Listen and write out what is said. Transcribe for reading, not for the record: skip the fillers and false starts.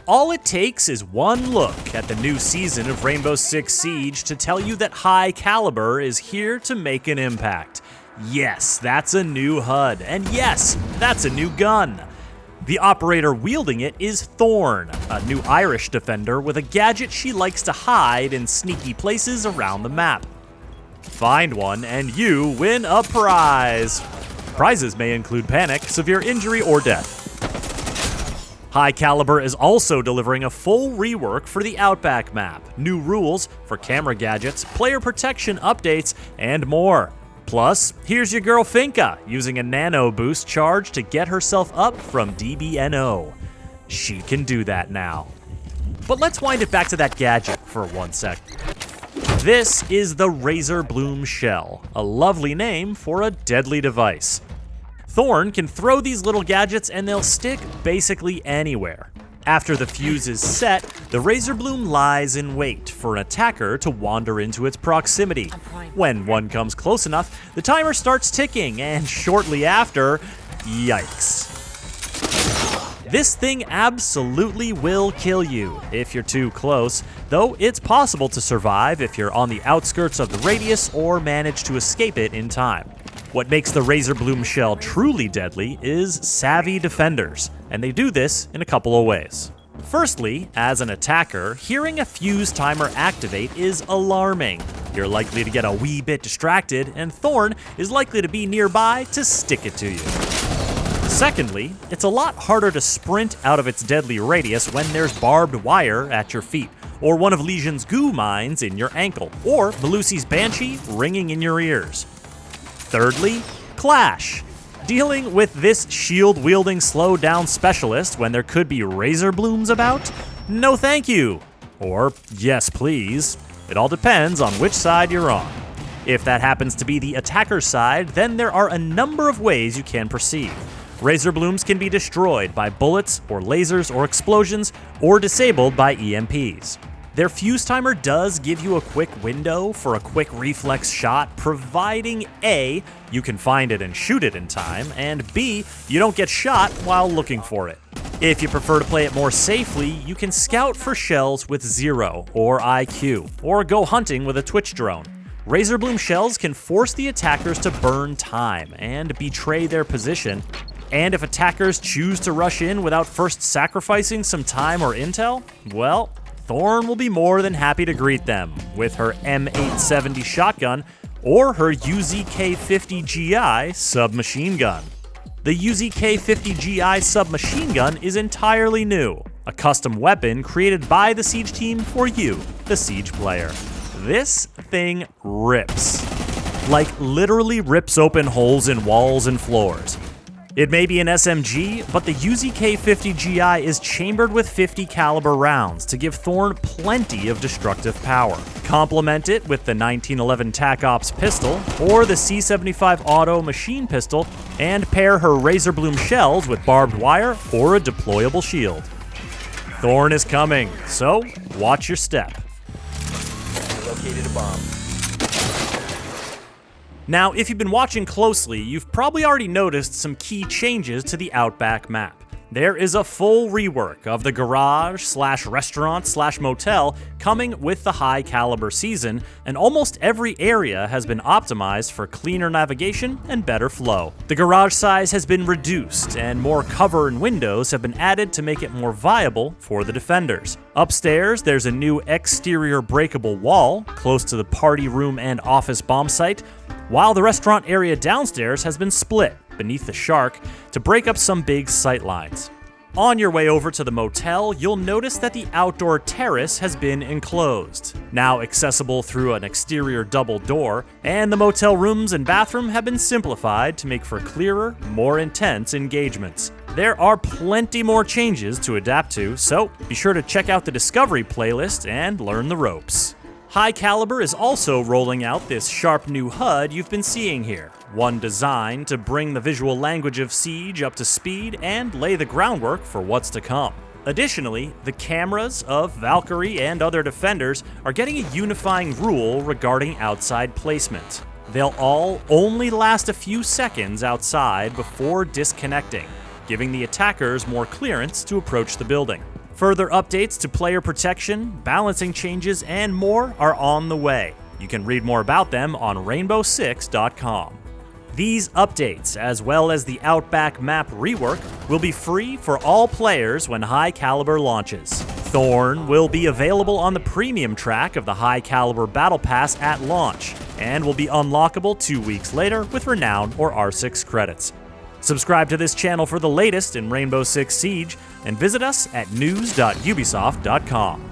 All it takes is one look at the new season of Rainbow Six Siege to tell you that High Caliber is here to make an impact. Yes, that's a new HUD, and yes, that's a new gun. The operator wielding it is Thorn, a new Irish defender with a gadget she likes to hide in sneaky places around the map. Find one and you win a prize. Prizes may include panic, severe injury, or death. High Caliber is also delivering a full rework for the Outback map, new rules for camera gadgets, player protection updates, and more. Plus, here's your girl Finka using a nano boost charge to get herself up from DBNO. She can do that now. But let's wind it back to that gadget for 1 sec. This is the Razorbloom Shell, a lovely name for a deadly device. Thorn can throw these little gadgets and they'll stick basically anywhere. After the fuse is set, the Razorbloom lies in wait for an attacker to wander into its proximity. When one comes close enough, the timer starts ticking, and shortly after, yikes. This thing absolutely will kill you if you're too close, though it's possible to survive if you're on the outskirts of the radius or manage to escape it in time. What makes the Razorbloom Shell truly deadly is savvy defenders, and they do this in a couple of ways. Firstly, as an attacker, hearing a fuse timer activate is alarming. You're likely to get a wee bit distracted, and Thorn is likely to be nearby to stick it to you. Secondly, it's a lot harder to sprint out of its deadly radius when there's barbed wire at your feet, or one of Legion's goo mines in your ankle, or Belusi's Banshee ringing in your ears. Thirdly, Clash. Dealing with this shield-wielding slow-down specialist when there could be Razorblooms about? No thank you. Or yes please. It all depends on which side you're on. If that happens to be the attacker's side, then there are a number of ways you can proceed. Razorblooms can be destroyed by bullets or lasers or explosions, or disabled by EMPs. Their fuse timer does give you a quick window for a quick reflex shot, providing A, you can find it and shoot it in time, and B, you don't get shot while looking for it. If you prefer to play it more safely, you can scout for shells with 0 or IQ, or go hunting with a Twitch drone. Razorbloom shells can force the attackers to burn time and betray their position, and if attackers choose to rush in without first sacrificing some time or intel, well, Thorn will be more than happy to greet them with her M870 shotgun or her UZK-50GI submachine gun. The UZK-50GI submachine gun is entirely new, a custom weapon created by the Siege team for you, the Siege player. This thing rips. Like literally rips open holes in walls and floors. It may be an SMG, but the UZK-50GI is chambered with 50 caliber rounds to give Thorn plenty of destructive power. Complement it with the 1911 TAC Ops pistol or the C75 Auto machine pistol, and pair her Razorbloom shells with barbed wire or a deployable shield. Thorn is coming, so watch your step. Located a bomb. Now, if you've been watching closely, you've probably already noticed some key changes to the Outback map. There is a full rework of the garage/restaurant/motel coming with the High Caliber season, and almost every area has been optimized for cleaner navigation and better flow. The garage size has been reduced, and more cover and windows have been added to make it more viable for the defenders. Upstairs, there's a new exterior breakable wall close to the party room and office bomb site, while the restaurant area downstairs has been split beneath the Shark to break up some big sight lines. On your way over to the motel, you'll notice that the outdoor terrace has been enclosed, now accessible through an exterior double door, and the motel rooms and bathroom have been simplified to make for clearer, more intense engagements. There are plenty more changes to adapt to, so be sure to check out the Discovery playlist and learn the ropes. High Caliber is also rolling out this sharp new HUD you've been seeing here, one designed to bring the visual language of Siege up to speed and lay the groundwork for what's to come. Additionally, the cameras of Valkyrie and other defenders are getting a unifying rule regarding outside placement. They'll all only last a few seconds outside before disconnecting, giving the attackers more clearance to approach the building. Further updates to player protection, balancing changes, and more are on the way. You can read more about them on rainbow6.com. These updates, as well as the Outback map rework, will be free for all players when High Caliber launches. Thorn will be available on the premium track of the High Caliber Battle Pass at launch, and will be unlockable 2 weeks later with Renown or R6 credits. Subscribe to this channel for the latest in Rainbow Six Siege, and visit us at news.ubisoft.com.